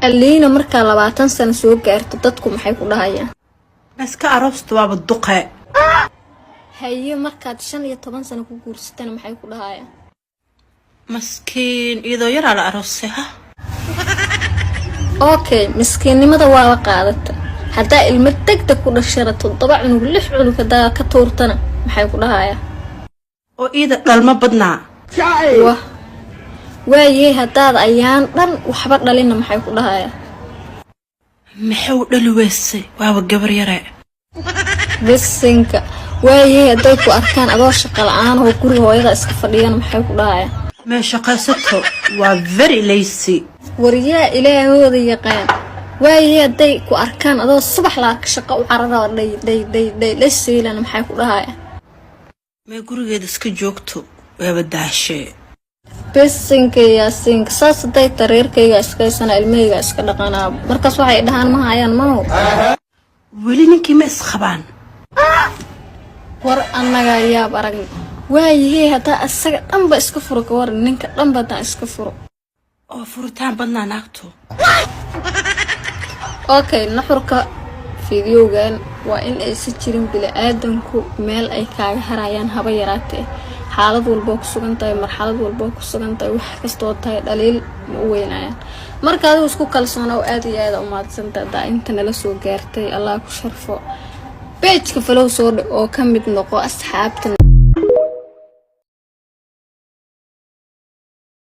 اللينا مركا 20 سنة سو gaarto dadku maxay ku dhahayaan bas ka aroosto waa duqe haye markaad 15 sano ku guursatana maxay ku dhahayaan maskiin idoo yar ala aroosay ha okay miskiinimada waa la qaadata hadaa ilmo degdeg ku dhasharato 7 cunug 6 cunug hadaa ka tuurtana maxay ku dhahayaan oo ida dhalma badnaa waaye hadaad ayaan dhan waxba dhalina maxay ku dhahayaan maxuu dhalweysay waa gabar yare bisinka waaye haday ku arkaan adoo shaqo la'aan oo guri hooyada iska fadhiyaan maxay ku dhahayaan ma shaqaysato waa very lazy wariyaa ilaahooda yaqaan waaye haday ku arkaan adoo subax la ka shaqo u carada day siilan maxay ku dhahayaan ma gurigeeda iska joogto waa daashee bisinka yaasinka saasday tareerkayga iska sana ilmeyga iska dhaqanaa markaas waxay dhahaan ma hayaan ma wali ninkii ma isqabaan war annaga yaa barag waaye hadaa asaga dhanba iska furo ka war ninka dhanba taa iska furo oo furitaan badnaa naagto okay naxurka fiidiyowgan waa in ay si jirin bila aadanku meel ay kaaga harayaan haba yaraatee xaalad walba ku sugan tahay marxalad walba ku sugan tahay wax kasto tahay dhaliil u weynayaan marka aad isku kalsoonaa aad iyo aad u maadsantahay inta nala soo gaartay Allah ku sharfo page ka follow soo oo ka mid noqo asxaabta